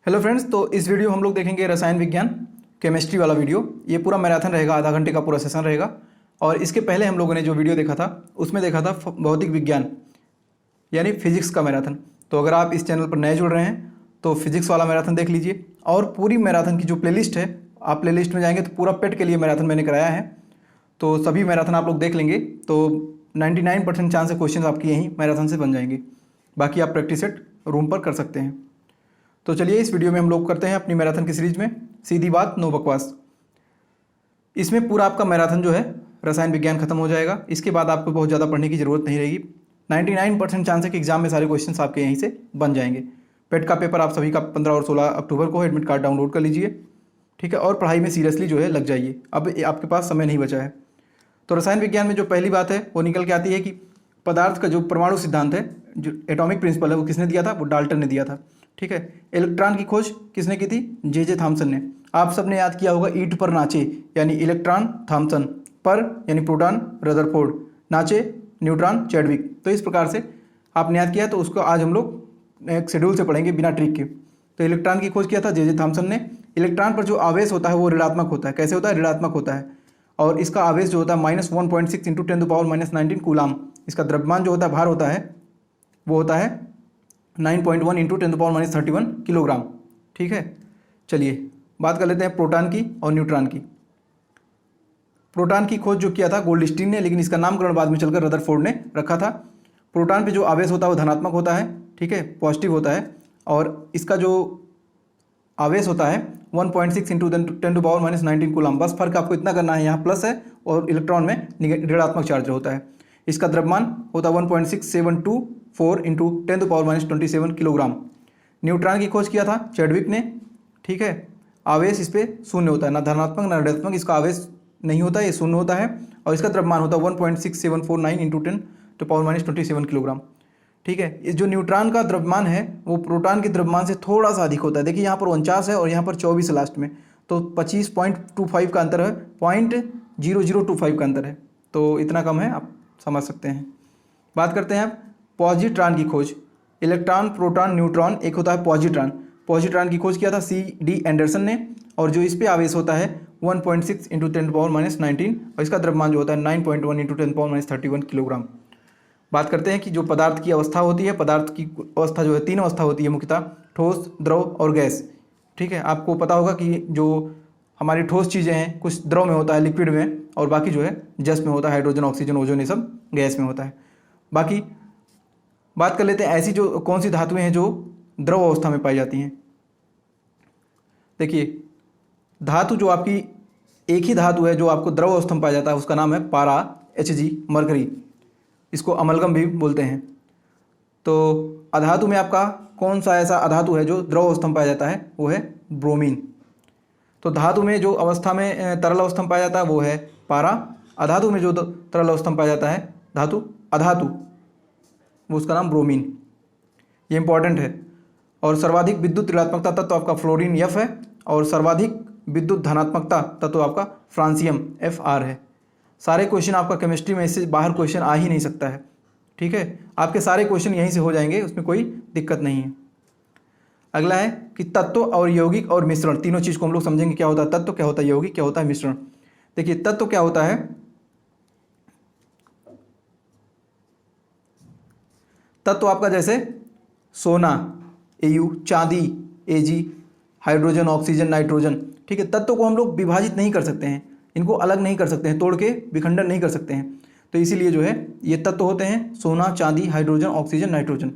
Hello friends, तो इस video हम लोग देखेंगे रसायन विज्ञान केमिस्ट्री वाला वीडियो। ये पूरा मैराथन रहेगा, आधा घंटे का पूरा सेशन रहेगा। और इसके पहले हम लोगों ने जो वीडियो देखा था उसमें देखा था भौतिक विज्ञान यानी फिजिक्स का मैराथन। तो अगर आप इस चैनल पर नए जुड़ रहे हैं तो फिजिक्स वाला मैराथन देख लीजिए। और पूरी मैराथन की जो प्लेलिस्ट है, आप प्लेलिस्ट में जाएंगे तो पूरा पेट के लिए मैराथन मैंने कराया है, तो सभी मैराथन आप लोग देख लेंगे तो 99% चांस है क्वेश्चन आपकी यहीं मैराथन से बन जाएंगे। बाकी आप प्रैक्टिस सेट रूम पर कर सकते हैं। तो चलिए इस वीडियो में हम लोग करते हैं अपनी मैराथन की सीरीज में सीधी बात नो बकवास। इसमें पूरा आपका मैराथन जो है रसायन विज्ञान खत्म हो जाएगा। इसके बाद आपको बहुत ज़्यादा पढ़ने की ज़रूरत नहीं रहेगी। 99% चांस है कि एग्जाम में सारे क्वेश्चन आपके यहीं से बन जाएंगे। पेट का पेपर आप सभी का 15 और 16 अक्टूबर को एडमिट कार्ड डाउनलोड कर लीजिए, ठीक है। और पढ़ाई में सीरियसली जो है लग जाइए। अब आपके पास समय नहीं बचा है। तो रसायन विज्ञान में जो पहली बात है वो निकल के आती है कि पदार्थ का जो परमाणु सिद्धांत है, जो एटॉमिक प्रिंसिपल है, वो किसने दिया था? वो डाल्टन ने दिया था, ठीक है। इलेक्ट्रॉन की खोज किसने की थी? जे थॉमसन ने। आप सबने याद किया होगा ईंट पर नाचे, यानी इलेक्ट्रॉन थॉमसन, पर यानी प्रोटॉन रदरफोर्ड, नाचे न्यूट्रॉन चैडविक। तो इस प्रकार से आपने याद किया, तो उसको आज हम लोग एक शेड्यूल से पढ़ेंगे बिना ट्रिक के। तो इलेक्ट्रॉन की खोज किया था जे थॉमसन ने। इलेक्ट्रॉन पर जो आवेश होता है वो ऋणात्मक होता है। कैसे होता है? ऋणात्मक होता है। और इसका आवेश जो होता है -1.6 × 10⁻⁻19 कूलाम। इसका द्रव्यमान जो होता है, भार होता है, वो होता है 9.1 × 10⁻31 किलोग्राम, ठीक है। चलिए बात कर लेते हैं प्रोटॉन की और न्यूट्रॉन की। प्रोटॉन की खोज जो किया था गोल्डस्टीन ने, लेकिन इसका नामकरण बाद में चलकर रदरफोर्ड ने रखा था। प्रोटॉन पे जो आवेश होता है वो धनात्मक होता है, ठीक है, पॉजिटिव होता है। और इसका जो आवेश होता है 1.6 × 10⁻⁻19 कूलाम। बस फर्क आपको इतना करना है, यहाँ प्लस है और इलेक्ट्रॉन में ऋणात्मक चार्ज होता है। इसका द्रव्यमान होता है 1.6724 × 10⁻27 किलोग्राम। न्यूट्रॉन की खोज किया था चैडविक ने, ठीक है। आवेश इस पर शून्य होता है, ना धनात्मक ना ऋणात्मक, इसका आवेश नहीं होता है, ये शून्य होता है। और इसका द्रव्यमान होता है 1.6749 × 10⁻27 किलोग्राम, ठीक है। इस जो न्यूट्रॉन का द्रव्यमान है वो प्रोटॉन के द्रव्यमान से थोड़ा सा अधिक होता है। देखिए यहाँ पर 49 है और यहाँ पर 24 है लास्ट में, तो 25.25 का अंतर है, 0.0025 का अंतर है। तो इतना कम है, आप समझ सकते हैं। बात करते हैं अब पॉजिट्रॉन की खोज। इलेक्ट्रॉन, प्रोटॉन, न्यूट्रॉन, एक होता है पॉजिट्रॉन। पॉजिट्रॉन की खोज किया था C.D. एंडरसन ने। और जो इस पे आवेश होता है 1.6 × 10⁻19 और इसका द्रव्यमान जो होता है 9.1 × 10⁻31 किलोग्राम। बात करते हैं कि जो पदार्थ की अवस्था होती है, पदार्थ की अवस्था जो है 3 अवस्था होती है मुख्यतः, ठोस, द्रव और गैस, ठीक है। आपको पता होगा कि जो हमारी ठोस चीज़ें हैं कुछ द्रव में होता है, लिक्विड में, और बाकी जो है जस में होता है, हाइड्रोजन, ऑक्सीजन, ओजोन, ये सब गैस में होता है। बाकी बात कर लेते हैं ऐसी जो कौन सी धातुएं हैं जो द्रव अवस्था में पाई जाती हैं। देखिए धातु जो आपकी एक ही धातु है जो आपको द्रव अवस्था में पाया जाता है, उसका नाम है पारा, Hg, मरकरी। इसको अमलगम भी बोलते हैं। तो अधातु में आपका कौन सा ऐसा अधातु है जो द्रव अवस्था में पाया जाता है? वो है ब्रोमीन। तो धातु में जो अवस्था में तरल अवस्था में पाया जाता है वो है पारा। अधातु में जो तरल अवस्था में पाया जाता है धातु, अधातु, वो उसका नाम ब्रोमीन। ये इंपॉर्टेंट है। और सर्वाधिक विद्युत ऋणात्मकता तत्व आपका फ्लोरीन F है, और सर्वाधिक विद्युत धनात्मकता तत्व आपका फ्रांसियम Fr है। सारे क्वेश्चन आपका केमिस्ट्री में इससे बाहर क्वेश्चन आ ही नहीं सकता है, ठीक है। आपके सारे क्वेश्चन यहीं से हो जाएंगे, उसमें कोई दिक्कत नहीं है। अगला है कि तत्व और यौगिक और मिश्रण, तीनों चीज़ को हम लोग समझेंगे। क्या होता है तत्व, क्या होता है यौगिक, क्या होता है मिश्रण। देखिए तत्व क्या होता है? तत्व आपका जैसे सोना Au, चांदी Ag, हाइड्रोजन, ऑक्सीजन, नाइट्रोजन, ठीक है। तत्व को हम लोग विभाजित नहीं कर सकते हैं, इनको अलग नहीं कर सकते हैं, तोड़ के विखंडन नहीं कर सकते हैं। तो इसीलिए जो है ये तत्व होते हैं सोना, चांदी, हाइड्रोजन, ऑक्सीजन, नाइट्रोजन।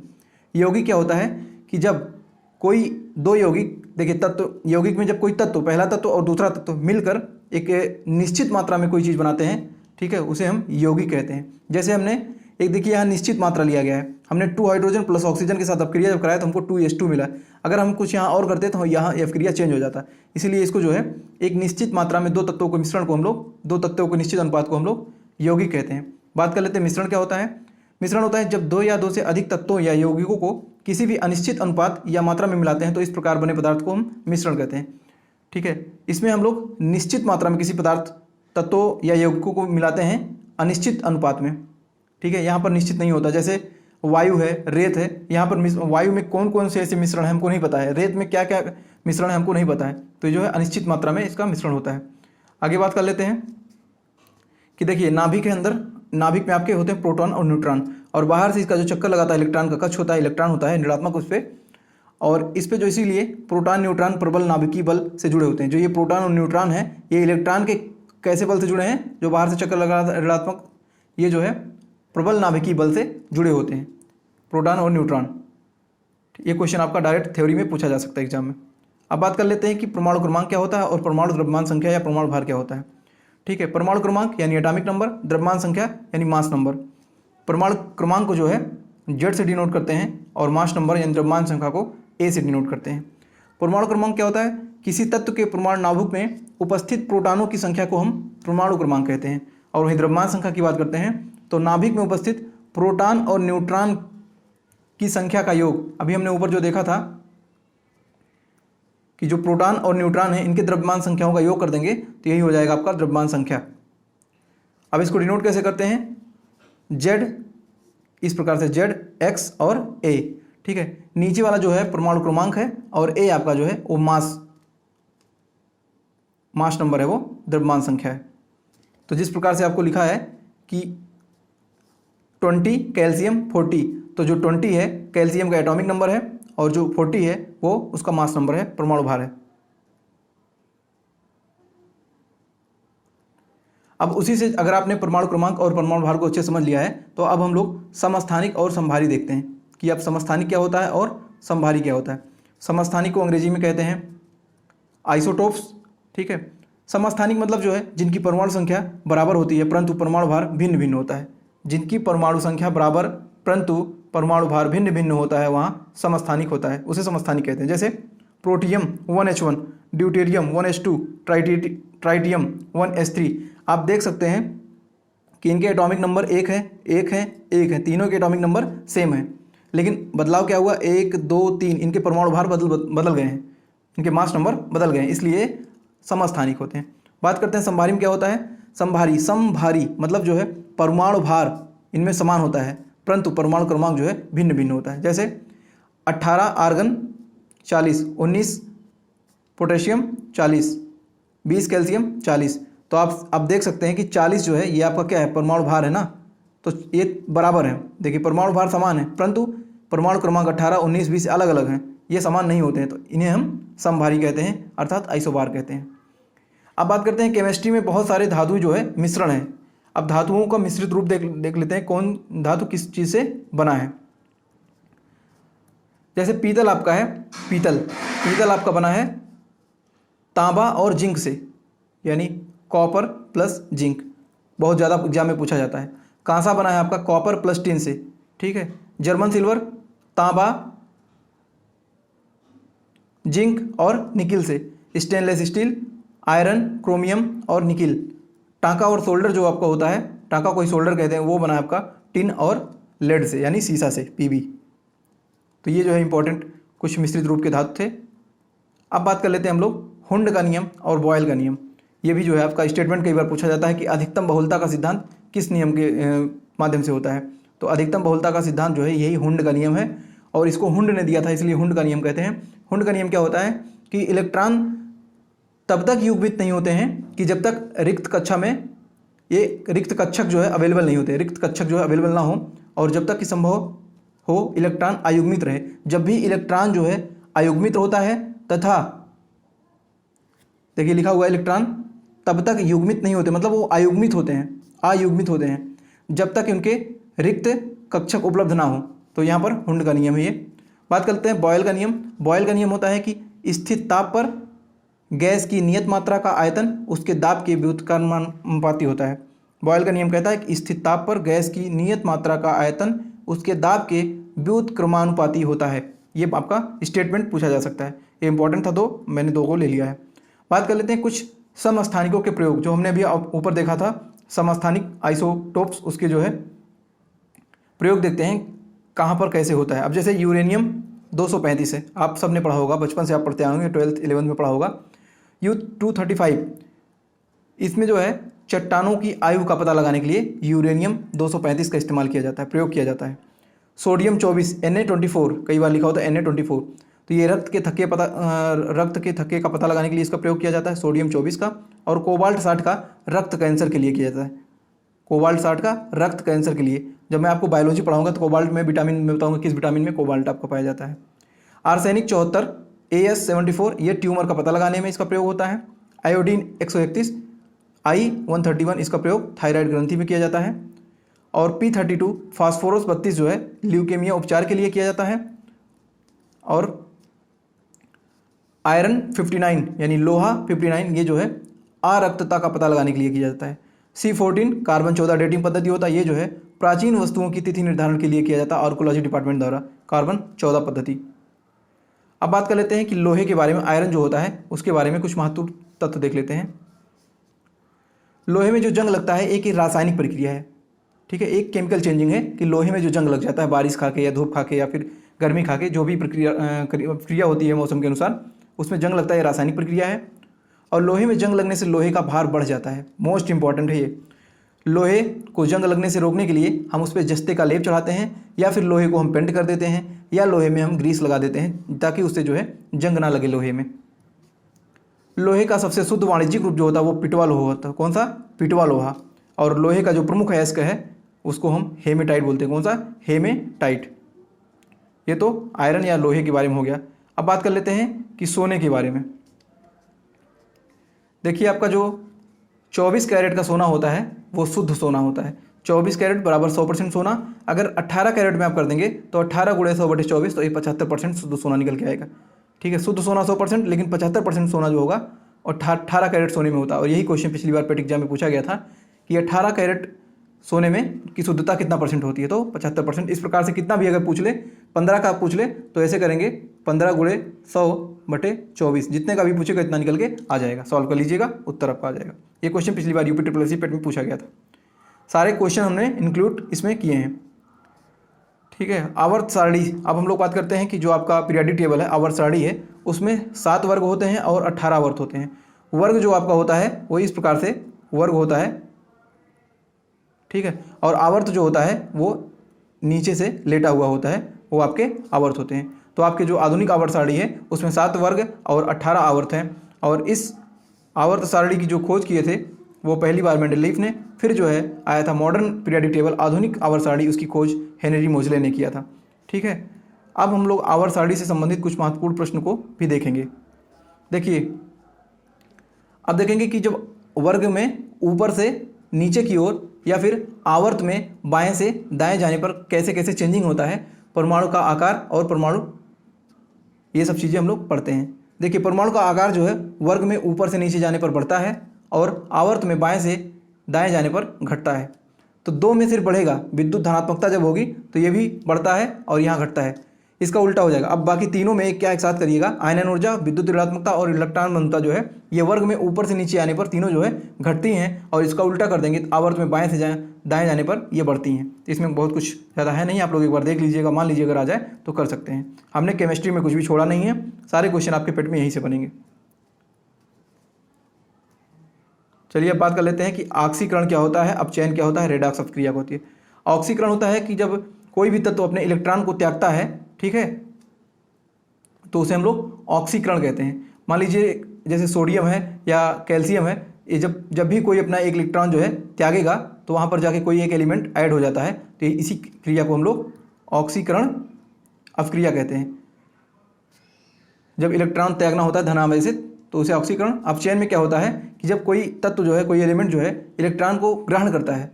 यौगिक क्या होता है कि जब कोई दो यौगिक, देखिए तत्व, यौगिक में जब कोई तत्व, पहला तत्व और दूसरा तत्व मिलकर एक निश्चित मात्रा में कोई चीज़ बनाते हैं, ठीक है, उसे हम यौगिक कहते हैं। जैसे हमने एक, देखिए यहाँ निश्चित मात्रा लिया गया है, हमने 2 हाइड्रोजन प्लस ऑक्सीजन के साथ अपक्रिया जब कराया तो हमको 2H2 मिला। अगर हम कुछ यहाँ और करते तो यहाँ अपक्रिया चेंज हो जाता। इसीलिए इसको जो है एक निश्चित मात्रा में दो तत्वों के मिश्रण को हम लोग, दो तत्वों के निश्चित अनुपात को हम लोग यौगिक कहते हैं। बात कर लेते हैं मिश्रण क्या होता है। मिश्रण होता है जब 2 या 2 से अधिक तत्वों या यौगिकों को किसी भी अनिश्चित अनुपात या मात्रा में मिलाते हैं तो इस प्रकार बने पदार्थ को हम मिश्रण कहते हैं, ठीक है। इसमें हम लोग निश्चित मात्रा में किसी पदार्थ, तत्वों या यौगिकों को मिलाते हैं अनिश्चित अनुपात में, ठीक है। यहाँ पर निश्चित नहीं होता। जैसे वायु है, रेत है। यहाँ पर वायु में कौन कौन से ऐसे मिश्रण है हमको नहीं पता है, रेत में क्या क्या मिश्रण है हमको नहीं पता है, तो जो है अनिश्चित मात्रा में इसका मिश्रण होता है। आगे बात कर लेते हैं कि देखिए नाभिक के अंदर, नाभिक में आपके होते हैं प्रोटॉन और न्यूट्रॉन, और बाहर से इसका जो चक्कर लगाता है इलेक्ट्रॉन का कक्ष होता है, इलेक्ट्रॉन होता है ऋणात्मक उस पर, और इस पे जो इसीलिए प्रोटॉन न्यूट्रॉन प्रबल नाभिकीय बल से जुड़े होते हैं। जो ये प्रोटॉन और न्यूट्रॉन है ये इलेक्ट्रॉन के कैसे बल से जुड़े हैं, जो बाहर से चक्कर लगा रहा था ऋणात्मक, ये जो है प्रबल नाभिकीय बल से जुड़े होते हैं प्रोटॉन और न्यूट्रॉन। ये क्वेश्चन आपका डायरेक्ट थ्योरी में पूछा जा सकता है एग्जाम में। अब बात कर लेते हैं कि परमाणु क्रमांक क्या होता है और परमाणु द्रव्यमान संख्या या परमाणु भार क्या होता है। ठीक है, परमाणु क्रमांक यानी एटॉमिक नंबर, द्रव्यमान संख्या यानी मास नंबर। परमाणु क्रमांक को जो है जेड से डिनोट करते हैं और मास नंबर यानी द्रव्यमान संख्या को ए से डिनोट करते हैं। परमाणु क्रमांक क्या होता है, किसी तत्व के परमाणु नाभिक में उपस्थित प्रोटॉनों की संख्या को हम परमाणु क्रमांक कहते हैं। और वहीं द्रव्यमान संख्या की बात करते हैं तो नाभिक में उपस्थित प्रोटॉन और न्यूट्रॉन की संख्या का योग, अभी हमने ऊपर जो देखा था कि जो प्रोटॉन और न्यूट्रॉन है इनके द्रव्यमान संख्याओं का योग कर देंगे तो यही हो जाएगा आपका द्रव्यमान संख्या। अब इसको डिनोट कैसे करते हैं, जेड, इस प्रकार से जेड, एक्स और ए। ठीक है, नीचे वाला जो है परमाणु क्रमांक है और ए आपका जो है वो मास नंबर है, वो द्रव्यमान संख्या है। तो जिस प्रकार से आपको लिखा है कि 20 कैल्शियम 40, तो जो 20 है कैल्शियम का एटॉमिक नंबर है और जो 40 है वो उसका मास नंबर है, परमाणु भार है। अब उसी से अगर आपने परमाणु क्रमांक और परमाणु भार को अच्छे समझ लिया है तो अब हम लोग समस्थानिक और समभारी देखते हैं कि अब समस्थानिक क्या होता है और समभारी क्या होता है। समस्थानिक को अंग्रेजी में कहते हैं आइसोटोप्स। ठीक है, समस्थानिक मतलब जो है जिनकी परमाणु संख्या बराबर होती है परंतु परमाणु भार भिन्न भिन्न होता है। जिनकी परमाणु संख्या बराबर परंतु परमाणु भार भिन्न भिन्न होता है वहाँ समस्थानिक होता है, उसे समस्थानिक कहते हैं। जैसे protium 1H1, deuterium 1H2, tritium 1H3। आप देख सकते हैं कि इनके एटॉमिक नंबर एक है, तीनों के एटॉमिक नंबर सेम है, लेकिन बदलाव क्या हुआ, 1, 2, 3 इनके परमाणु भार बदल गए हैं, इनके मास नंबर बदल गए हैं, इसलिए समस्थानिक होते हैं। बात करते हैं समभारी में क्या होता है। समभारी मतलब जो है परमाणु भार इनमें समान होता है परंतु परमाणु क्रमांक जो है भिन्न भिन्न होता है। जैसे 18 आर्गन 40, 19 पोटेशियम 40, 20 कैल्शियम 40। तो आप देख सकते हैं कि 40 जो है ये आपका क्या है, परमाणु भार है ना, तो ये बराबर है। देखिए परमाणु भार समान है परंतु परमाणु क्रमांक 18, 19, 20 अलग अलग हैं, ये समान नहीं होते हैं, तो इन्हें हम समभारी कहते हैं अर्थात आइसोबार कहते हैं। अब बात करते हैं केमिस्ट्री में बहुत सारे धातु जो है मिश्रण है। अब धातुओं का मिश्रित रूप देख लेते हैं, कौन धातु किस चीज़ से बना है। जैसे पीतल आपका है, पीतल आपका बना है तांबा और जिंक से, यानी कॉपर प्लस जिंक, बहुत ज़्यादा एग्जाम में पूछा जाता है। कांसा बना है आपका कॉपर प्लस टिन से। ठीक है, जर्मन सिल्वर तांबा, जिंक और निकिल से। स्टेनलेस स्टील आयरन, क्रोमियम और निकिल। टांका और सोल्डर जो आपका होता है, टांका को ही सोल्डर कहते हैं, वो बना है आपका टिन और लेड से यानी सीसा से, पीबी। तो ये जो है इंपॉर्टेंट कुछ मिश्रित रूप के धातु थे। अब बात कर लेते हैं हम लोग हुंड का नियम और बॉयल का नियम। ये भी जो है आपका स्टेटमेंट कई बार पूछा जाता है कि अधिकतम बहुलता का सिद्धांत किस नियम के माध्यम से होता है। तो अधिकतम बहुलता का सिद्धांत जो है यही हुंड का नियम है और इसको हुंड ने दिया था इसलिए हुंड का नियम कहते हैं। हुंड का नियम क्या होता है कि इलेक्ट्रॉन तब तक युग्मित नहीं होते हैं कि जब तक रिक्त कक्षा में ये रिक्त कक्षक जो है अवेलेबल नहीं होते, रिक्त कक्षक जो है अवेलेबल ना हो, और जब तक कि संभव हो इलेक्ट्रॉन अयुग्मित रहे। जब भी इलेक्ट्रॉन जो है अयुग्मित होता है तथा देखिए लिखा हुआ है इलेक्ट्रॉन तब तक युग्मित नहीं होते, मतलब वो अयुग्मित होते हैं, अयुग्मित होते हैं जब तक उनके रिक्त कक्षक उपलब्ध ना हो। तो यहाँ पर हुंड का नियम है ये। बात करते हैं बॉयल का नियम। बॉयल का नियम होता है कि स्थित ताप पर गैस की नियत मात्रा का आयतन उसके दाब के व्युत्क्रमानुपाती होता है। बॉयल का नियम कहता है कि स्थित ताप पर गैस की नियत मात्रा का आयतन उसके दाब के व्युत्क्रमानुपाती होता है। ये आपका स्टेटमेंट पूछा जा सकता है, ये इंपॉर्टेंट था तो मैंने दो को ले लिया है। बात कर लेते हैं कुछ समस्थानिकों के प्रयोग, जो हमने अभी ऊपर देखा था समस्थानिक आइसोटोप्स, उसके जो है प्रयोग देखते हैं कहाँ पर कैसे होता है। अब जैसे यूरेनियम 235 है, आप सब ने पढ़ा होगा, बचपन से आप पढ़ते आएंगे, 12th 11th में पढ़ा होगा। U-235 इसमें जो है चट्टानों की आयु का पता लगाने के लिए यूरेनियम 235 का इस्तेमाल किया जाता है, प्रयोग किया जाता है। सोडियम 24 Na24, कई बार लिखा होता है Na24, तो ये रक्त के थक्के का पता लगाने के लिए इसका प्रयोग किया जाता है, सोडियम 24 का। और कोबाल्ट 60 का रक्त कैंसर के लिए किया जाता है, कोबाल्ट 60 का रक्त कैंसर के लिए। जब मैं आपको बायोलॉजी पढ़ाऊंगा तो कोबाल्ट में विटामिन में बताऊंगा किस विटामिन में कोबाल्ट आपको पाया जाता है। आर्सेनिक 74 AS74, ये ट्यूमर का पता लगाने में इसका प्रयोग होता है। आयोडीन 131 I131, इसका प्रयोग थायराइड ग्रंथि में किया जाता है। और P32 फास्फोरस 32 जो है ल्यूकेमिया उपचार के लिए किया जाता है। और आयरन 59 यानी लोहा 59, ये जो है अरक्तता का पता लगाने के लिए किया जाता है। C14 कार्बन 14 डेटिंग पद्धति होता है, ये जो है प्राचीन वस्तुओं की तिथि निर्धारण के लिए किया जाता है आर्कोलॉजी डिपार्टमेंट द्वारा, कार्बन 14 पद्धति। अब बात कर लेते हैं कि लोहे के बारे में, आयरन जो होता है उसके बारे में कुछ महत्वपूर्ण तथ्य देख लेते हैं। लोहे में जो जंग लगता है एक रासायनिक प्रक्रिया है, ठीक है, एक केमिकल चेंजिंग है कि लोहे में जो जंग लग जाता है बारिश खा के या धूप खा के या फिर गर्मी खा के, जो भी प्रक्रिया होती है मौसम के अनुसार, उसमें जंग लगता है, रासायनिक प्रक्रिया है। और लोहे में जंग लगने से लोहे का भार बढ़ जाता है, मोस्ट इंपॉर्टेंट है ये। लोहे को जंग लगने से रोकने के लिए हम उस पर जस्ते का लेप चढ़ाते हैं, या फिर लोहे को हम पेंट कर देते हैं, या लोहे में हम ग्रीस लगा देते हैं ताकि उससे जो है जंग ना लगे लोहे में। लोहे का सबसे शुद्ध वाणिज्यिक रूप जो होता है वो पिटवा लोहा होता है। कौन सा? पिटवा लोहा। और लोहे का जो प्रमुख अयस्क है उसको हम हेमेटाइट बोलते हैं। कौन सा? हेमेटाइट। ये तो आयरन या लोहे के बारे में हो गया। अब बात कर लेते हैं कि सोने के बारे में। देखिए, आपका जो 24 कैरेट का सोना होता है वो शुद्ध सोना होता है। 24 कैरेट बराबर 100% सोना। अगर 18 कैरेट में आप कर देंगे तो 18 × 100/24, तो ये 75% शुद्ध सोना निकल के आएगा। ठीक है, शुद्ध सोना 100%, लेकिन 75% सोना जो होगा और 18 कैरेट सोने में होता है। और यही क्वेश्चन पिछली बार पेट एग्जाम में पूछा गया था कि 18 कैरेट सोने में की शुद्धता कितना % होती है, तो 75%। इस प्रकार से कितना भी अगर पूछ ले, 15 का पूछ ले तो ऐसे करेंगे 15 × 100/24, जितने का भी पूछेगा इतना निकल के आ जाएगा। सॉल्व कर लीजिएगा, उत्तर आपका आ जाएगा। ये क्वेश्चन पिछली बार UPSSC पेट में पूछा गया था। सारे क्वेश्चन हमने इंक्लूड इसमें किए हैं। ठीक है, आवर्त सारणी। अब हम लोग बात करते हैं कि जो आपका पीरियोडिक टेबल है, आवर्त सारणी है, उसमें 7 वर्ग होते हैं और 18 आवर्त होते हैं। वर्ग जो आपका होता है वो इस प्रकार से वर्ग होता है, ठीक है, और आवर्त जो होता है वो नीचे से लेटा हुआ होता है, वो आपके आवर्त होते हैं। तो आपके जो आधुनिक आवर्त सारणी है उसमें 7 वर्ग और 18 आवर्त हैं। और इस आवर्त सारणी की जो खोज किए थे वो पहली बार मेंडलीफ ने, फिर जो है आया था मॉडर्न पीरियोडिक टेबल, आधुनिक आवर्त सारणी, उसकी खोज हेनरी मोजले ने किया था। ठीक है, अब हम लोग आवर्त सारणी से संबंधित कुछ महत्वपूर्ण प्रश्न को भी देखेंगे। देखिए, अब देखेंगे कि जब वर्ग में ऊपर से नीचे की ओर या फिर आवर्त में बाएं से दाएं जाने पर कैसे कैसे चेंजिंग होता है, परमाणु का आकार और परमाणु, ये सब चीज़ें हम लोग पढ़ते हैं। देखिए, परमाणु का आकार जो है वर्ग में ऊपर से नीचे जाने पर बढ़ता है और आवर्त में बाएं से दाएं जाने पर घटता है। तो 2 में सिर्फ बढ़ेगा, विद्युत धनात्मकता जब होगी तो ये भी बढ़ता है और यहाँ घटता है, इसका उल्टा हो जाएगा। अब बाकी तीनों में एक साथ करिएगा, आयनन ऊर्जा, विद्युत ऋणात्मकता और इलेक्ट्रॉन घनत्व जो है ये वर्ग में ऊपर से नीचे आने पर तीनों जो है घटती हैं, और इसका उल्टा कर देंगे आवर्त में बाएं से दाएं जाने पर ये बढ़ती हैं। इसमें बहुत कुछ ज़्यादा है नहीं, आप लोग एक बार देख लीजिएगा, मान लीजिए अगर आ जाए तो कर सकते हैं। हमने केमिस्ट्री में कुछ भी छोड़ा नहीं है, सारे क्वेश्चन आपके पेट में यहीं से बनेंगे। चलिए अब बात कर लेते हैं कि ऑक्सीकरण क्या होता है, अपचयन क्या होता है, रेडॉक्स अपक्रिया होती है। ऑक्सीकरण होता है कि जब कोई भी तत्व अपने इलेक्ट्रॉन को त्यागता है, ठीक है, तो उसे हम लोग ऑक्सीकरण कहते हैं। मान लीजिए जैसे सोडियम है या कैल्शियम है, ये जब भी कोई अपना एक इलेक्ट्रॉन जो है त्यागेगा तो वहाँ पर जाके कोई एक एलिमेंट ऐड हो जाता है, तो इसी क्रिया को हम लोग ऑक्सीकरण अपक्रिया कहते हैं। जब इलेक्ट्रॉन त्यागना होता है धनावेशित तो उसे ऑक्सीकरण। अपचयन में क्या होता है कि जब कोई तत्व जो है, कोई एलिमेंट जो है इलेक्ट्रॉन को ग्रहण करता है,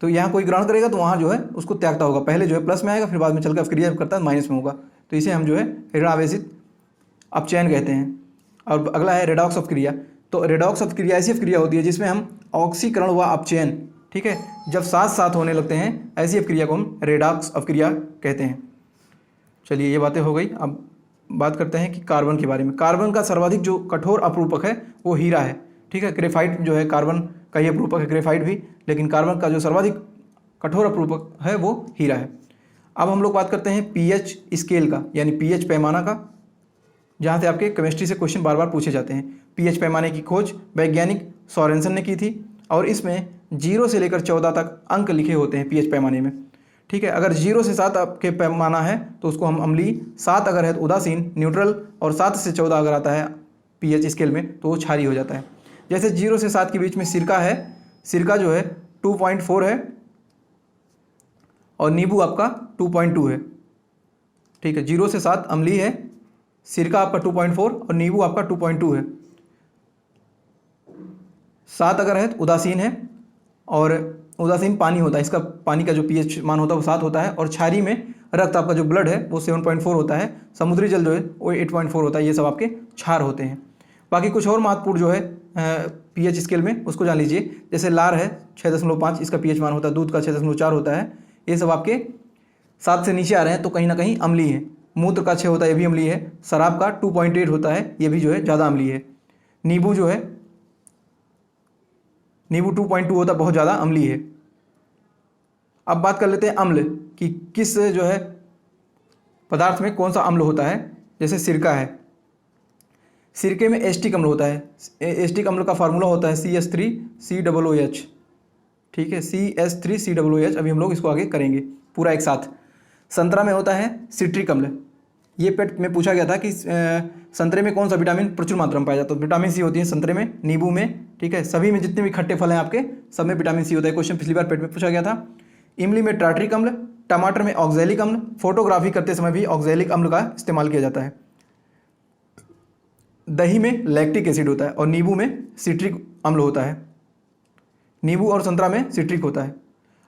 तो यहाँ कोई ग्रहण करेगा तो वहाँ जो है उसको त्यागता होगा, पहले जो है प्लस में आएगा, फिर बाद में चलकर अपक्रिया करता है माइनस में होगा, तो इसे हम जो है ऋणावेशित अपचयन कहते हैं। और अगला है रेडॉक्स अपक्रिया। तो रेडॉक्स अपक्रिया ऐसी अपक्रिया होती है जिसमें हम ऑक्सीकरण व अपचयन, ठीक है, जब साथ साथ होने लगते हैं, ऐसी अपक्रिया को हम रेडॉक्स अपक्रिया कहते हैं। चलिए ये बातें हो गई। अब बात करते हैं कि कार्बन के बारे में। कार्बन का सर्वाधिक जो कठोर अपरूपक है वो हीरा है, ठीक है, ग्रेफाइट जो है कार्बन का ही अपरूपक है, ग्रेफाइट भी, लेकिन कार्बन का जो सर्वाधिक कठोर अपरूपक है वो हीरा है। अब हम लोग बात करते हैं पीएच स्केल का, यानी पीएच पैमाना का, जहाँ से आपके केमिस्ट्री से क्वेश्चन बार बार पूछे जाते हैं। पीएच पैमाने की खोज वैज्ञानिक सोरेनसन ने की थी और इसमें 0 से लेकर 14 तक अंक लिखे होते हैं पीएच पैमाने में, ठीक है। अगर 0 से 7 आपके पैमाना है तो उसको हम अम्लीय, 7 अगर है तो उदासीन, न्यूट्रल, और 7 से 14 अगर आता है पीएच स्केल में तो वो क्षारीय हो जाता है। जैसे 0 से 7 के बीच में सिरका है, सिरका जो है 2.4 है और नींबू आपका 2.2 है। ठीक है, 0 से 7 अम्लीय है, सिरका आपका 2.4 और नींबू आपका 2.2 है। 7 अगर है तो उदासीन है, और उदासीन पानी होता है, इसका पानी का जो पीएच मान होता है वो 7 होता है। और क्षारीय में रक्त आपका जो ब्लड है वो 7.4 होता है, समुद्री जल जो है वो 8.4 होता है। ये सब आपके क्षार होते हैं। बाकी कुछ और महत्वपूर्ण जो है पीएच स्केल में उसको जान लीजिए। जैसे लार है 6.5, इसका पीएच मान होता है, दूध का 6.4 होता है। ये सब आपके 7 से नीचे आ रहे हैं तो कहीं ना कहीं अम्लीय है। मूत्र का 6 होता है, ये भी अम्लीय है। शराब का 2.8 होता है, ये भी जो है ज़्यादा अम्लीय है। नींबू जो है, नींबू 2.2 होता है, बहुत ज़्यादा अम्लीय है। अब बात कर लेते हैं अम्ल कि किस जो है पदार्थ में कौन सा अम्ल होता है। जैसे सिरका है, सिरके में एस्टिक अम्ल होता है। एस्टिक अम्ल का फार्मूला होता है CH3COOH। ठीक है, CH3COOH। अभी हम लोग इसको आगे करेंगे पूरा एक साथ। संतरा में होता है सिट्रिक अम्ल। ये पेट में पूछा गया था कि संतरे में कौन सा विटामिन प्रचुर मात्रा में पाया जाता है। विटामिन सी होती है संतरे में, नींबू में, ठीक है, सभी में जितने भी खट्टे फल हैं आपके सब में विटामिन सी होता है। क्वेश्चन पिछली बार पेट में पूछा गया था। इमली में टार्ट्रिक अम्ल, टमाटर में ऑक्जेलिक अम्ल, फोटोग्राफी करते समय भी ऑक्जेलिक अम्ल का इस्तेमाल किया जाता है। दही में लैक्टिक एसिड होता है और नींबू में सिट्रिक अम्ल होता है। नींबू और संतरा में सिट्रिक होता है।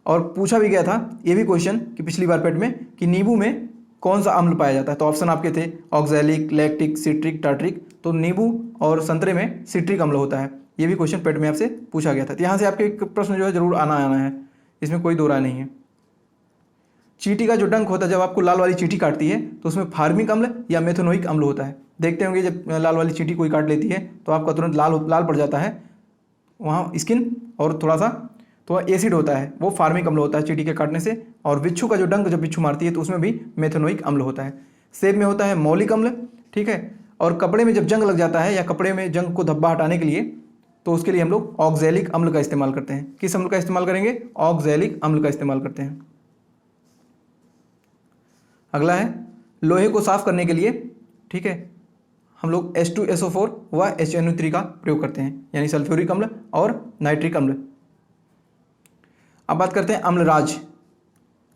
और पूछा भी गया था ये भी क्वेश्चन कि पिछली बार पेट में कि नींबू में कौन सा अम्ल पाया जाता है। तो ऑप्शन आपके थे ऑक्जेलिक, लैक्टिक, सिट्रिक, टार्ट्रिक। तो नींबू और संतरे में सिट्रिक अम्ल होता है। ये भी क्वेश्चन पेट में आपसे पूछा गया था। तो यहाँ से आपके प्रश्न जो है जरूर आना है, इसमें कोई दो राय नहीं है। चींटी का जो डंक होता है, जब आपको लाल वाली चींटी काटती है तो उसमें फार्मिक अम्ल या मेथनोइक अम्ल होता है। देखते होंगे जब लाल वाली चींटी कोई काट लेती है तो आपका तुरंत लाल पड़ जाता है वहाँ स्किन, और थोड़ा सा तो एसिड होता है, वो फार्मिक अम्ल होता है चींटी के काटने से। और बिच्छू का जो डंक जब बिच्छू मारती है तो उसमें भी मेथनोइक अम्ल होता है। सेब में होता है मौलिक अम्ल, ठीक है। और कपड़े में जब जंग लग जाता है या कपड़े में जंग को धब्बा हटाने के लिए तो उसके लिए हम लोग ऑक्जेलिक अम्ल का इस्तेमाल करते हैं। किस अम्ल का इस्तेमाल करेंगे? ऑक्जेलिक अम्ल का इस्तेमाल करते हैं। अगला है लोहे को साफ करने के लिए, ठीक है, हम लोग H2SO4 व HNO3 का प्रयोग करते हैं, यानी सल्फ्यूरिक अम्ल और नाइट्रिक अम्ल। अब बात करते हैं अम्लराज।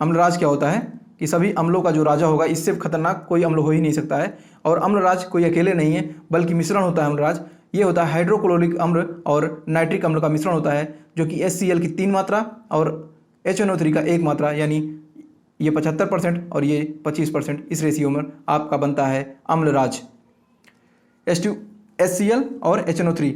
अम्लराज क्या होता है कि सभी अम्लों का जो राजा होगा, इससे खतरनाक कोई अम्ल हो ही नहीं सकता है। और अम्लराज कोई अकेले नहीं है बल्कि मिश्रण होता है अम्लराज। ये होता है हाइड्रोक्लोरिक अम्ल और नाइट्रिक अम्ल का मिश्रण होता है, जो कि HCl की 3 मात्रा और HNO3 का 1 मात्रा, यानी ये 75% और ये 25%, इस रेशियो में आपका बनता है अम्लराज। HCl और HNO3।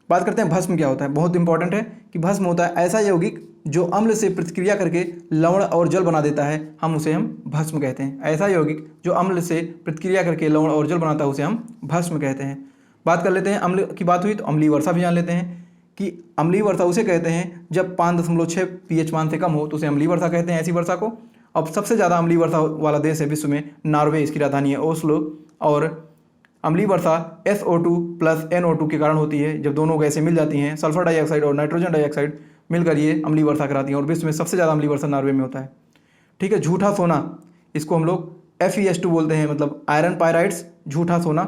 बात करते हैं भस्म क्या होता है। बहुत इंपॉर्टेंट है कि भस्म होता है ऐसा यौगिक जो अम्ल से प्रतिक्रिया करके लवण और जल बना देता है, हम उसे भस्म कहते हैं। ऐसा यौगिक जो अम्ल से प्रतिक्रिया करके लवण और जल बनाता है उसे हम भस्म कहते हैं। बात कर लेते हैं, अम्ल की बात हुई तो अम्लीय वर्षा भी जान लेते हैं कि अम्लीय वर्षा उसे कहते हैं जब 5.6 pH मान से कम हो तो उसे अम्लीय वर्षा कहते हैं, ऐसी वर्षा को। अब सबसे ज़्यादा अम्लीय वर्षा वाला देश है विश्व में नॉर्वे, इसकी राजधानी है ओस्लो। और अम्लीय वर्षा SO2 + NO2 के कारण होती है। जब दोनों गैसें मिल जाती हैं, सल्फर डाइऑक्साइड और नाइट्रोजन डाइऑक्साइड मिलकर ये अम्लीय वर्षा कराती हैं। और विश्व में सबसे ज़्यादा अम्लीय वर्षा नॉर्वे में होता है, ठीक है। झूठा सोना, इसको हम लोग FeS2 बोलते हैं, मतलब आयरन पायराइड्स, झूठा सोना।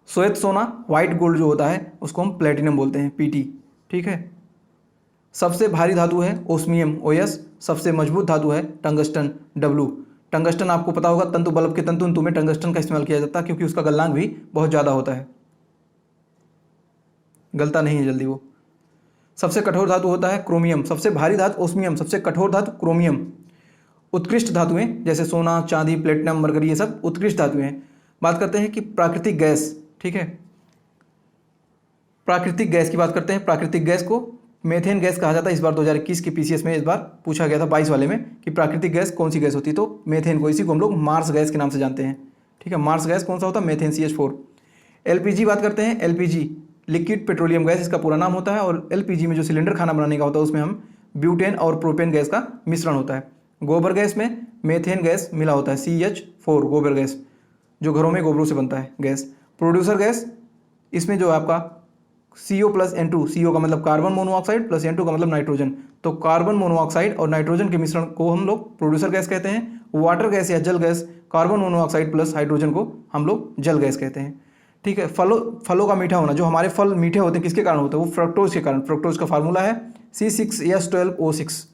श्वेत सोना, वाइट गोल्ड जो होता है उसको हम प्लेटिनम बोलते हैं, PT, ठीक है। सबसे भारी धातु है ओस्मियम, OS। सबसे मजबूत धातु है टंगस्टन, W। टंगस्टन आपको पता होगा, तंतु बल्ब के तंतु में टंगस्टन का इस्तेमाल किया जाता है क्योंकि उसका गलनांक भी बहुत ज़्यादा होता है, गलता नहीं है जल्दी वो। सबसे कठोर धातु होता है क्रोमियम। सबसे भारी धातु ओस्मियम, सबसे कठोर धातु क्रोमियम। उत्कृष्ट धातुएं जैसे सोना, चांदी, प्लेटिनम, मरकरी, ये सब उत्कृष्ट धातुएं। बात करते हैं कि प्राकृतिक गैस, ठीक है, प्राकृतिक गैस की बात करते हैं। प्राकृतिक गैस को मेथेन गैस कहा जाता है। इस बार 2021 के PCS में इस बार पूछा गया था 22 वाले में कि प्राकृतिक गैस कौन सी गैस होती है, तो मेथेन को, इसी को हम लोग मार्स गैस के नाम से जानते हैं, ठीक है। मार्स गैस कौन सा होता है? Methane, CH4। LPG बात करते हैं। LPG लिक्विड पेट्रोलियम गैस इसका पूरा नाम होता है। और LPG में जो सिलेंडर खाना बनाने का होता है उसमें हम ब्यूटेन और प्रोपेन गैस का मिश्रण होता है। गोबर गैस में मेथेन गैस मिला होता है, CH4 गोबर गैस, जो घरों में गोबरों से बनता है गैस। प्रोड्यूसर गैस, इसमें जो आपका CO प्लस N2, CO का मतलब कार्बन मोनोऑक्साइड प्लस N2 का मतलब नाइट्रोजन। तो कार्बन मोनोऑक्साइड और नाइट्रोजन के मिश्रण को हम लोग प्रोड्यूसर गैस कहते हैं। वाटर गैस या जल gas carbon monoxide plus hydrogen को हम लोग जल गैस कहते हैं। ठीक है। फलों का मीठा होना, जो हमारे फल मीठे होते हैं किसके कारण होते हैं? वो फ्रक्टोज के कारण। फ्रक्टोज का फार्मूला है C6H12O6।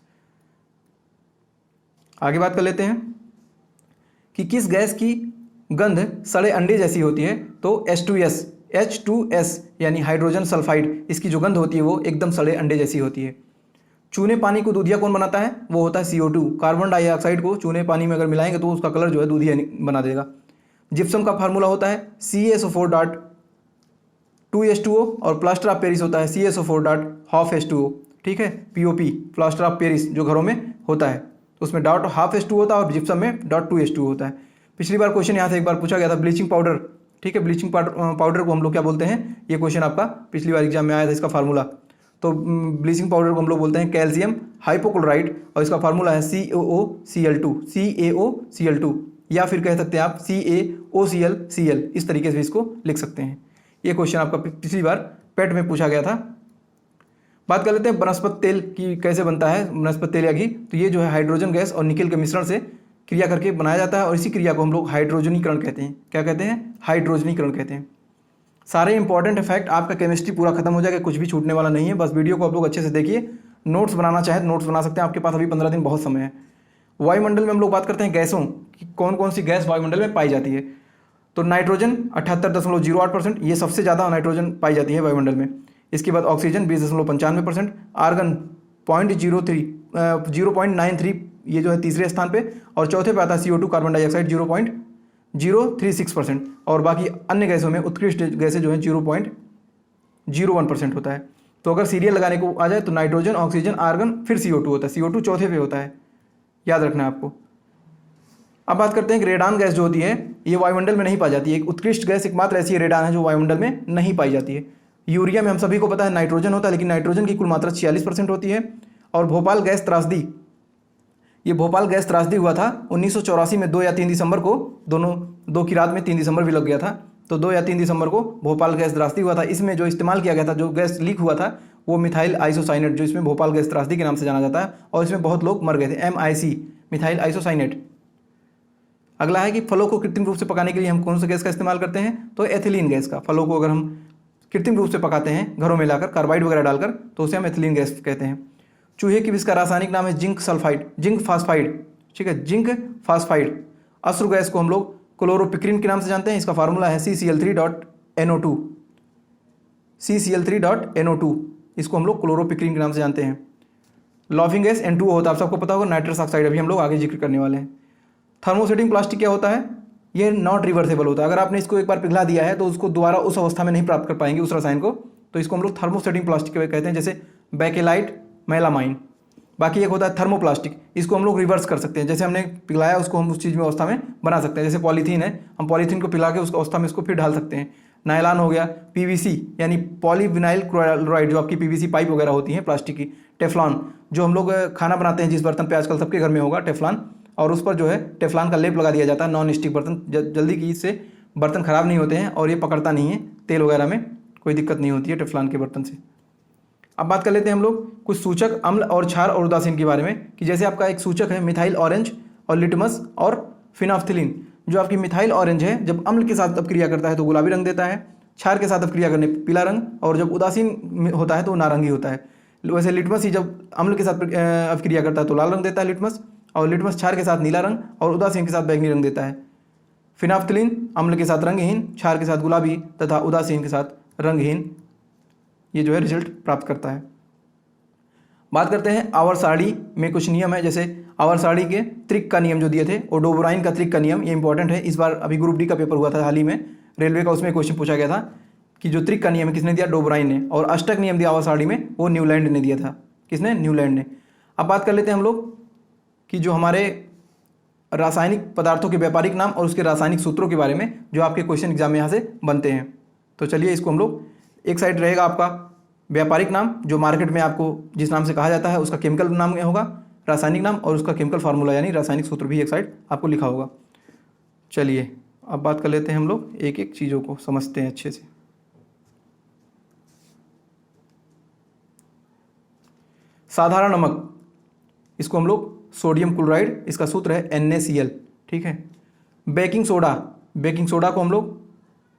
आगे बात कर लेते हैं कि किस गैस की गंध सड़े अंडे जैसी होती है? तो H2S यानी हाइड्रोजन सल्फाइड, इसकी जो गंध होती है वो एकदम सड़े अंडे जैसी होती है। चूने पानी को दूधिया कौन बनाता है? वो होता है CO2। कार्बन डाइऑक्साइड को चूने पानी में अगर मिलाएंगे तो उसका कलर जो है दूधिया बना देगा। जिप्सम का फार्मूला होता है CaSO4.2H2O और प्लास्टर ऑफ पेरिस होता है CaSO4.12H2O। ठीक है। POP प्लास्टर ऑफ पेरिस जो घरों में होता है उसमें .12H2 होता है और जिप्सम में .2H2 होता है। पिछली बार क्वेश्चन यहाँ से एक बार पूछा गया था, ब्लीचिंग पाउडर। ठीक है। ब्लीचिंग पाउडर को हम लोग क्या बोलते हैं? ये क्वेश्चन आपका पिछली बार एग्जाम में आया था, इसका फार्मूला। तो ब्लीचिंग पाउडर को हम लोग बोलते हैं कैल्शियम हाइपोक्लोराइड और इसका फार्मूला है CaOCl2 या फिर कह सकते हैं आप CaOClCl। इस तरीके से इसको लिख सकते हैं। ये क्वेश्चन आपका पिछली बार पेट में पूछा गया था। बात कर लेते हैं वनस्पति तेल की कैसे बनता है, वनस्पति तेल या घी। तो ये जो है हाइड्रोजन गैस और निकेल के मिश्रण से क्रिया करके बनाया जाता है और इसी क्रिया को हम लोग हाइड्रोजनीकरण कहते हैं। क्या कहते हैं? हाइड्रोजनीकरण कहते हैं। सारे इंपॉर्टेंट फैक्ट, आपका केमिस्ट्री पूरा खत्म हो जाएगा, कुछ भी छूटने वाला नहीं है। बस वीडियो को आप लोग अच्छे से देखिए। नोट्स बनाना चाहे तो नोट्स बना सकते हैं, आपके पास अभी 15 दिन बहुत समय है। वायुमंडल में हम लोग बात करते हैं गैसों की, कौन कौन सी गैस वायुमंडल में पाई जाती है। तो नाइट्रोजन 78.08%, ये सबसे ज़्यादा नाइट्रोजन पाई जाती है वायुमंडल में। इसके बाद ऑक्सीजन 20.95%, आर्गन 0.93, ये जो है तीसरे स्थान पे, और चौथे पे आता है CO2 कार्बन डाइऑक्साइड 0.036%, और बाकी अन्य गैसों में उत्कृष्ट गैसें जो है 0.01% होता है। तो अगर सीरियल लगाने को आ जाए तो नाइट्रोजन, ऑक्सीजन, आर्गन, फिर CO2 होता है। CO2 चौथे पे होता है, याद रखना है आपको। अब बात करते हैं कि रेडान गैस जो होती है ये वायुमंडल में नहीं पाई जाती है। एक उत्कृष्ट गैस एकमात्र ऐसी रेडान है जो वायुमंडल में नहीं पाई जाती है। यूरिया में हम सभी को पता है नाइट्रोजन होता है, लेकिन नाइट्रोजन की कुल मात्रा 46% होती है। और भोपाल गैस त्रासदी, ये भोपाल गैस त्रासदी हुआ था 1984 में 2 या 3 दिसंबर को, दो की रात में 3 दिसंबर भी लग गया था। तो 2 या 3 दिसंबर को भोपाल गैस त्रासदी हुआ था। इसमें जो इस्तेमाल किया गया था, जो गैस लीक हुआ था, वो मिथाइल आइसोसाइनेट, जो इसमें भोपाल गैस त्रासदी के नाम से जाना जाता है, और इसमें बहुत लोग मर गए थे। MIC methyl isocyanate. अगला है कि फलों को कृत्रिम रूप से पकाने के लिए हम कौन सा गैस का इस्तेमाल करते हैं? तो एथिलीन गैस का। फलों को अगर हम कृत्रिम रूप से पकाते हैं घरों में लाकर कार्बाइड वगैरह डालकर, तो उसे हम एथिलीन गैस कहते हैं। चूहे की विष का रासायनिक नाम है जिंक फास्फाइड। ठीक है, जिंक फास्फाइड। अश्रु गैस को हम लोग क्लोरोपिक्रिन के नाम से जानते हैं। इसका फार्मूला है CCl3.NO2। इसको हम लोग क्लोरोपिक्रिन के नाम से जानते हैं। लॉफिंग गैस N2O होता है, आप सबको पता होगा। नाइट्रस ऑक्साइड अभी हम लोग आगे जिक्र करने वाले हैं। थर्मोसेटिंग प्लास्टिक क्या होता है? ये नॉट रिवर्सेबल होता है। अगर आपने इसको एक बार पिघला दिया है तो उसको दोबारा उस अवस्था में नहीं प्राप्त कर पाएंगे उस रसायन को, तो इसको हम लोग थर्मोसेटिंग प्लास्टिक कहते हैं, जैसे बैकेलाइट, मेलामाइन। बाकी एक होता है थर्मोप्लास्टिक, इसको हम लोग रिवर्स कर सकते हैं। जैसे हमने पिघलाया उसको हम उस चीज़ में अवस्था में बना सकते हैं। जैसे पॉलीथीन है, हम पॉलीथीन को पिघला के उस अवस्था में इसको फिर ढाल सकते हैं। नायलॉन हो गया, PVC यानी पॉलीविनाइल क्लोराइड, जो आपकी PVC पाइप वगैरह होती है प्लास्टिक की। टेफ्लॉन, जो हम लोग खाना बनाते हैं जिस बर्तन पे, आजकल सबके घर में होगा टेफ्लॉन, और उस पर जो है टेफ्लॉन का लेप लगा दिया जाता है। नॉन स्टिक बर्तन, जल्दी की इससे बर्तन ख़राब नहीं होते हैं और ये पकड़ता नहीं है, तेल वगैरह में कोई दिक्कत नहीं होती है टेफ्लॉन के बर्तन से। अब बात कर लेते हैं हम लोग कुछ सूचक अम्ल और क्षार और उदासीन के बारे में, कि जैसे आपका एक सूचक है मिथाइल ऑरेंज और लिटमस और फिनाफ्थिलीन। जो आपकी मिथाइल ऑरेंज है, जब अम्ल के साथ अब क्रिया करता है तो गुलाबी रंग देता है, क्षार के साथ अब क्रिया करने पीला रंग, और जब उदासीन होता है तो नारंगी होता है। वैसे लिटमस ही जब अम्ल के साथ अब क्रिया करता है तो लाल रंग देता है लिटमस, और लिटमस क्षार के साथ नीला रंग और उदासीन के साथ बैंगनी रंग देता है। फिनाफ्थिलीन अम्ल के साथ रंगहीन, क्षार के साथ गुलाबी तथा उदासीन के साथ रंगहीन, ये जो है रिजल्ट प्राप्त करता है। बात करते हैं आवर्त सारणी में कुछ नियम है। जैसे आवर्त सारणी के त्रिक का नियम जो दिए थे, ओडोबराइन का त्रिक का नियम, ये इंपॉर्टेंट है। इस बार अभी ग्रुप डी का पेपर हुआ था हाल ही में रेलवे का, उसमें क्वेश्चन पूछा गया था कि जो त्रिक का नियम है किसने दिया? डोबराइन ने। और अष्टक नियम दिया आवर्त सारणी में, वो न्यूलैंड ने दिया था। किसने? न्यूलैंड ने। अब बात कर लेते हैं हम लोग कि जो हमारे रासायनिक पदार्थों के व्यापारिक नाम और उसके रासायनिक सूत्रों के बारे में, जो आपके क्वेश्चन एग्जाम में यहाँ से बनते हैं। तो चलिए इसको हम लोग, एक साइड रहेगा आपका व्यापारिक नाम, जो मार्केट में आपको जिस नाम से कहा जाता है उसका केमिकल नाम होगा, रासायनिक नाम और उसका केमिकल फार्मूला यानी रासायनिक सूत्र भी एक साइड आपको लिखा होगा। चलिए अब बात कर लेते हैं हम लोग, एक एक चीज़ों को समझते हैं अच्छे से। साधारण नमक, इसको हम लोग सोडियम क्लोराइड, इसका सूत्र है NaCl, ठीक है। बेकिंग सोडा, बेकिंग सोडा को हम लोग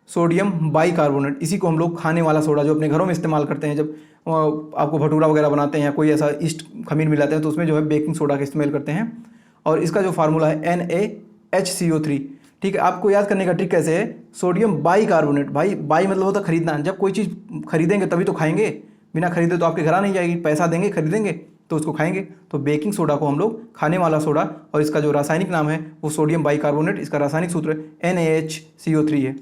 सोडियम बाइकार्बोनेट, इसी को हम लोग खाने वाला सोडा जो अपने घरों में इस्तेमाल करते हैं, जब आपको भटूरा वगैरह बनाते हैं या कोई ऐसा ईस्ट खमीर मिलाते हैं तो उसमें जो है बेकिंग सोडा का इस्तेमाल करते हैं। और इसका जो फार्मूला है NaHCO3, ठीक है। आपको याद करने का ट्रिक कैसे है, सोडियम बाइकार्बोनेट, बाई मतलब होता है खरीदना, जब कोई चीज़ खरीदेंगे तभी तो खाएंगे, बिना खरीदे तो आपके घर आ नहीं जाएगी, पैसा देंगे खरीदेंगे तो उसको खाएंगे। तो बेकिंग सोडा को हम लोग खाने वाला सोडा, और इसका जो रासायनिक नाम है वो सोडियम बाइकार्बोनेट, इसका रासायनिक सूत्र NaHCO3 है।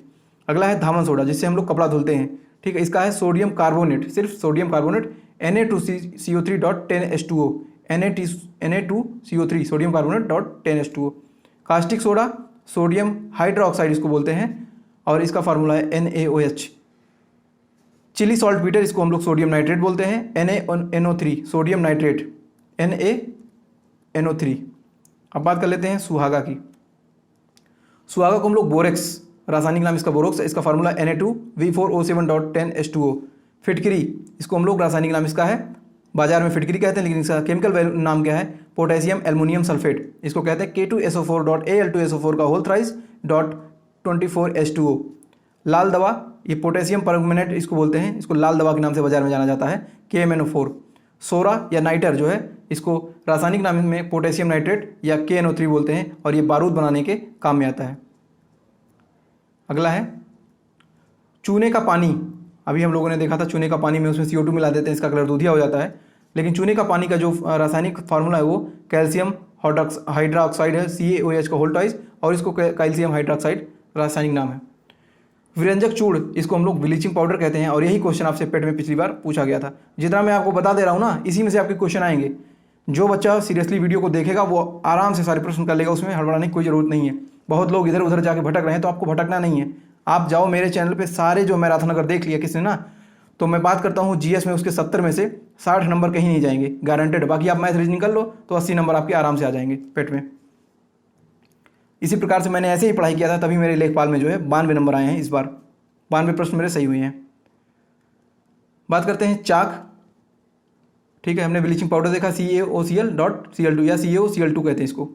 अगला है धामन सोडा, जिससे हम लोग कपड़ा धुलते हैं, ठीक है। इसका है सोडियम कार्बोनेट, सिर्फ sodium carbonate, Na2CO3.10H2O, Na2CO3 sodium carbonate .10H2O। Caustic soda sodium hydroxide इसको बोलते हैं, और इसका फार्मूला है NaOH। चिली सॉल्ट पीटर, इसको हम लोग सोडियम नाइट्रेट बोलते हैं, NaNO3 सोडियम नाइट्रेट, NaNO3। अब बात कर लेते हैं सुहागा की। सुहागा को हम लोग बोरेक्स, रासायनिक नाम इसका बोरोक्स, इसका फार्मूला Na2V4O7.10H2O। फिटकरी, इसको हम लोग रासायनिक नाम इसका है, बाजार में फिटकरी कहते हैं, लेकिन इसका केमिकल नाम क्या है, पोटेशियम एल्युमिनियम सल्फेट, इसको कहते हैं K2SO4.Al2SO4 का होल थ्राइस .24H2O। लाल दवा, ये पोटेशियम परमैंगनेट इसको बोलते हैं, इसको लाल दवा के नाम से बाजार में जाना जाता है, KMNO4। सोरा या नाइटर जो है, इसको रासायनिक नाम में पोटेशियम नाइट्रेट या KNO3 बोलते हैं, और ये बारूद बनाने के काम में आता है। अगला है चूने का पानी। अभी हम लोगों ने देखा था चूने का पानी में उसमें CO2 मिला देते हैं, इसका कलर दूधिया हो जाता है, लेकिन चूने का पानी का जो रासायनिक फार्मूला है वो कैल्शियम हाइड्रोक्साइड है, CaOH का होल ट्वाइस, और इसको कैल्शियम हाइड्रोक्साइड रासायनिक नाम है। विरंजक चूड़, इसको हम लोग ब्लीचिंग पाउडर कहते हैं, और यही क्वेश्चन आपसे पेट में पिछली बार पूछा गया था। जितना मैं आपको बता दे रहा हूँ ना, इसी में से आपके क्वेश्चन आएंगे। जो बच्चा सीरियसली वीडियो को देखेगा वो आराम से सारे प्रश्न कर लेगा, उसमें हड़बड़ाने की कोई ज़रूरत नहीं है। बहुत लोग इधर उधर जाके भटक रहे हैं, तो आपको भटकना नहीं है। आप जाओ मेरे चैनल पे, सारे जो मैराथन अगर देख लिया किसने ना, तो मैं बात करता हूँ GS में उसके 70 में से 60 नंबर कहीं नहीं जाएंगे, गारंटेड। बाकी आप मैथ रीजनिंग कर लो तो 80 नंबर आपके आराम से आ जाएंगे पेट में। इसी प्रकार से मैंने ऐसे ही पढ़ाई किया था, तभी मेरे लेखपाल में जो है 92 नंबर आए हैं इस बार, 92 प्रश्न मेरे सही हुए हैं। बात करते हैं चाक, ठीक है। हमने ब्लीचिंग पाउडर देखा, CaOCl.Cl2 या CaOCl2 कहते हैं इसको।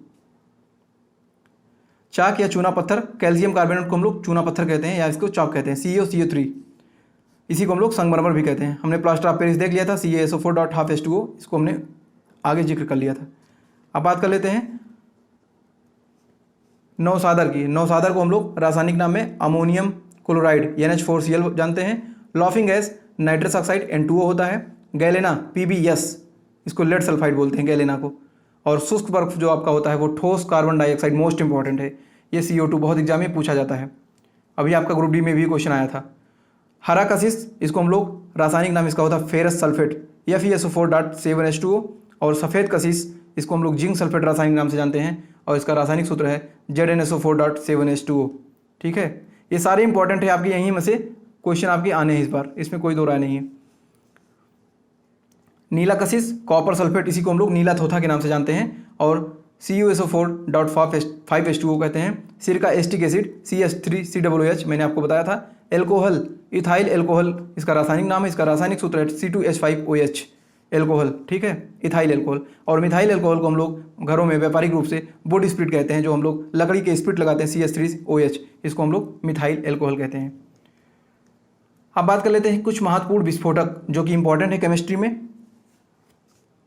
चाक या चूना पत्थर, कैल्शियम कार्बोनेट को हम लोग चूना पत्थर कहते हैं, या इसको चाक कहते हैं, CaCO3। इसी को हम लोग संगमरमर भी कहते हैं। हमने प्लास्टर ऑफ पेरिस देख लिया था, CaSO4.12H2O, इसको हमने आगे जिक्र कर लिया था। अब बात कर लेते हैं नौसादर की। नौसादर को हम लोग रासायनिक नाम में अमोनियम क्लोराइड NH4Cl जानते हैं। Laughing gas nitrous oxide N2O होता है। गैलेना PbS, इसको लेड सल्फाइड बोलते हैं गैलेना को। और शुष्क बर्फ जो आपका होता है वो ठोस कार्बन डाइऑक्साइड, मोस्ट इंपॉर्टेंट है ये, CO2 बहुत एग्जाम में पूछा जाता है। अभी आपका ग्रुप डी में भी क्वेश्चन आया था। हरा कशिश, इसको हम लोग रासायनिक नाम इसका होता है फेरस सल्फेट FeSO4.7H2O। और सफ़ेद कशिश, इसको हम लोग जिंक सल्फेट रासायनिक नाम से जानते हैं, और इसका रासायनिक सूत्र है ZnSO4.7H2O, ठीक है। ये सारे इंपॉर्टेंट है आपके, यहीं में से क्वेश्चन आपके आने हैं इस बार, इसमें कोई दो राय नहीं है। नीला कशिश कॉपर सल्फेट, इसी को हम लोग नीला थोथा के नाम से जानते हैं, और CuSO4.5H2O कहते हैं। सिरका एस्टिक एसिड CH3COOH मैंने आपको बताया था। एल्कोहल इथाइल एल्कोहल, इसका रासायनिक नाम है, इसका रासायनिक सूत्र है C2H5OH, एल्कोहल, ठीक है, इथाइल एल्कोहल। और मिथाइल एल्कोहल को हम लोग घरों में व्यापारिक रूप से वुड स्प्रिट कहते हैं, जो हम लोग लकड़ी के स्प्रिट लगाते हैं, CH3OH, इसको हम लोग मिथाइल एल्कोहल कहते हैं। अब बात कर लेते हैं कुछ महत्वपूर्ण विस्फोटक जो कि इंपॉर्टेंट है केमिस्ट्री में।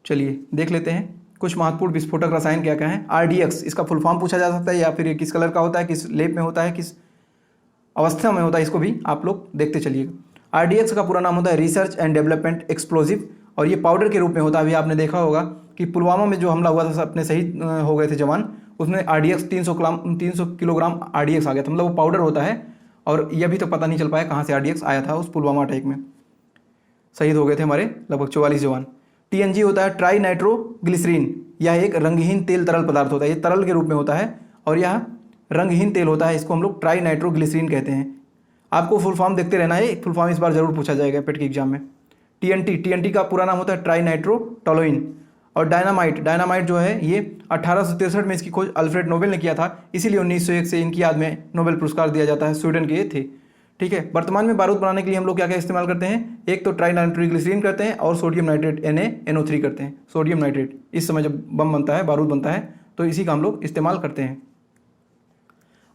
चलिए देख लेते हैं कुछ महत्वपूर्ण विस्फोटक रसायन क्या क्या है। RDX, इसका फुल फॉर्म पूछा जा सकता है, या फिर किस कलर का होता है, किस लेप में होता है, किस अवस्था में होता है, इसको भी आप लोग देखते चलिएगा। RDX का पूरा नाम होता है रिसर्च एंड डेवलपमेंट एक्सप्लोजिव, और ये पाउडर के रूप में होता है। अभी आपने देखा होगा कि पुलवामा में जो हमला हुआ था, अपने शहीद हो गए थे जवान, उसमें RDX 300 किलोग्राम RDX आ गया था, मतलब वो पाउडर होता है। और यह भी तो पता नहीं चल पाया कहाँ से RDX आया था, उस पुलवामा अटैक में शहीद हो गए थे हमारे लगभग 44 जवान। TNG होता है ट्राई नाइट्रोग्लिसरीन, यह एक रंगहीन तेल तरल पदार्थ होता है, ये तरल के रूप में होता है, और यह रंगहीन तेल होता है, इसको हम लोग ट्राई नाइट्रोग्लिसरीन कहते हैं। आपको फुल फॉर्म देखते रहना है, फुल फॉर्म इस बार जरूर पूछा जाएगा पेट के एग्जाम में। TNT का पूरा नाम होता है ट्राई नाइट्रोटोलुइन। और डायनामाइट जो है ये 1863 में इसकी खोज अल्फ्रेड नोबेल ने किया था, इसीलिए 1901 से इनकी याद में नोबेल पुरस्कार दिया जाता है, स्वीडन के ये थे, ठीक है। वर्तमान में बारूद बनाने के लिए हम लोग क्या क्या इस्तेमाल करते हैं, एक तो ट्राइनाइट्रोग्लिसरीन करते हैं और सोडियम नाइट्रेट NaNO3 करते हैं। सोडियम नाइट्रेट इस समय जब बम बनता है, बारूद बनता है, तो इसी का हम लोग इस्तेमाल करते हैं।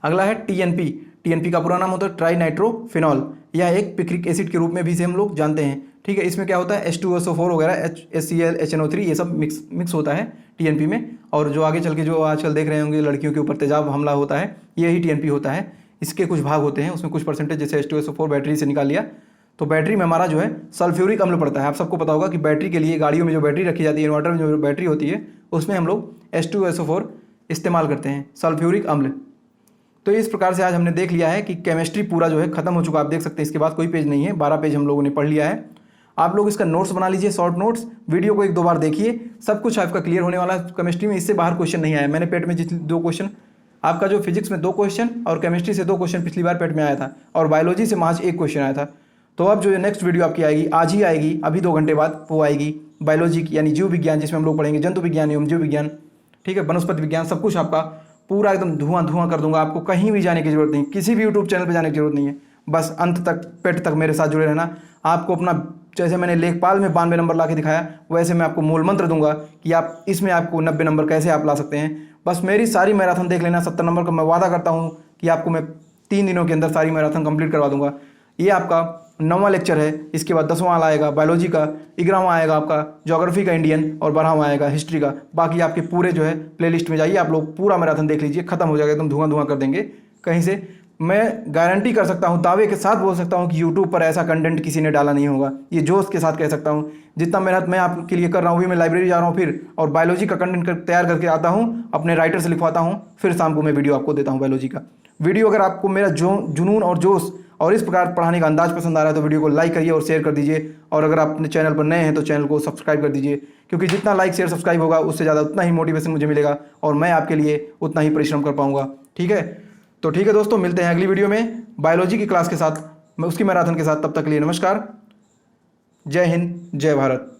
अगला है TNP। TNP का पूरा नाम होता है ट्राई नाइट्रोफिनॉल। यह एक पिक्रिक एसिड के रूप में भी इसे हम लोग जानते हैं। ठीक है, इसमें क्या होता है H2SO4 वगैरह HCl HNO3 ये सब मिक्स होता है TNP में। और जो आगे चल के जो आजकल देख रहे होंगे लड़कियों के ऊपर तेजाब हमला होता है, यही TNP होता है। इसके कुछ भाग होते हैं, उसमें कुछ परसेंटेज, जैसे H2SO4 बैटरी से निकाल लिया तो बैटरी में हमारा जो है सल्फ्यूरिक अम्ल पड़ता है। आप सबको पता होगा कि बैटरी के लिए गाड़ियों में जो बैटरी रखी जाती है, इन्वर्टर में जो बैटरी होती है, उसमें हम लोग H2SO4 इस्तेमाल करते हैं, सल्फ्यूरिक अम्ल। तो इस प्रकार से आज हमने देख लिया है कि केमिस्ट्री पूरा जो है खत्म हो चुका। आप देख सकते हैं इसके बाद कोई पेज नहीं है, 12 पेज हम लोगों ने पढ़ लिया है। आप लोग इसका नोट्स बना लीजिए, शॉर्ट नोट्स, वीडियो को 1-2 बार देखिए, सब कुछ आपका क्लियर होने वाला है। केमिस्ट्री में इससे बाहर क्वेश्चन नहीं आया। मैंने पेट में जितने 2 क्वेश्चन, आपका जो फिजिक्स में 2 क्वेश्चन और केमिस्ट्री से 2 क्वेश्चन पिछली बार पेट में आया था, और बायोलॉजी से महज 1 क्वेश्चन आया था। तो अब जो नेक्स्ट वीडियो आपकी आएगी, आज ही आएगी, अभी 2 घंटे बाद वो आएगी, बायोलॉजी की यानी जीव विज्ञान, जिसमें हम लोग पढ़ेंगे जंतु विज्ञान एवं जीव विज्ञान। ठीक है, वनस्पति विज्ञान, सब कुछ आपका पूरा एकदम धुआं कर दूंगा। आपको कहीं भी जाने की जरूरत नहीं, किसी भी यूट्यूब चैनल पर जाने की जरूरत नहीं है। बस अंत तक, पेट तक मेरे साथ जुड़े रहना। आपको अपना, जैसे मैंने लेखपाल में 92 नंबर ला के दिखाया, वैसे मैं आपको मूल मंत्र दूंगा कि आप इसमें आपको 90 नंबर कैसे आप ला सकते हैं। बस मेरी सारी मैराथन देख लेना, 70 नंबर का मैं वादा करता हूँ कि आपको मैं 3 दिनों के अंदर सारी मैराथन कंप्लीट करवा दूंगा। ये आपका 9वां लेक्चर है। इसके बाद 10वां आएगा बायोलॉजी का, 11वां आएगा आपका ज्योग्राफी का इंडियन, और 12वां आएगा हिस्ट्री का। बाकी आपके पूरे जो है प्लेलिस्ट में जाइए, आप लोग पूरा मैराथन देख लीजिए, खत्म हो जाएगा, एकदम धुआं कर देंगे। कहीं से मैं गारंटी कर सकता हूँ, दावे के साथ बोल सकता हूँ कि यूट्यूब पर ऐसा कंटेंट किसी ने डाला नहीं होगा। ये जोश के साथ कह सकता हूँ। जितना मेहनत मैं आपके लिए कर रहा हूँ, भी मैं लाइब्रेरी जा रहा हूँ फिर, और बायोलॉजी का कंटेंट तैयार करके आता हूँ, अपने राइटर से लिखवाता हूँ, फिर शाम को मैं वीडियो आपको देता हूँ बायोलॉजी का वीडियो। अगर आपको मेरा जुनून और जोश और इस प्रकार पढ़ाने का अंदाज पसंद आ रहा है तो वीडियो को लाइक करिए और शेयर कर दीजिए। और अगर आप अपने चैनल पर नए हैं तो चैनल को सब्सक्राइब कर दीजिए, क्योंकि जितना लाइक शेयर सब्सक्राइब होगा उससे ज़्यादा उतना ही मोटिवेशन मुझे मिलेगा और मैं आपके लिए उतना ही परिश्रम कर पाऊंगा। ठीक है, तो ठीक है दोस्तों, मिलते हैं अगली वीडियो में बायोलॉजी की क्लास के साथ, मैं उसकी मैराथन के साथ। तब तक के लिए नमस्कार, जय हिंद, जय भारत।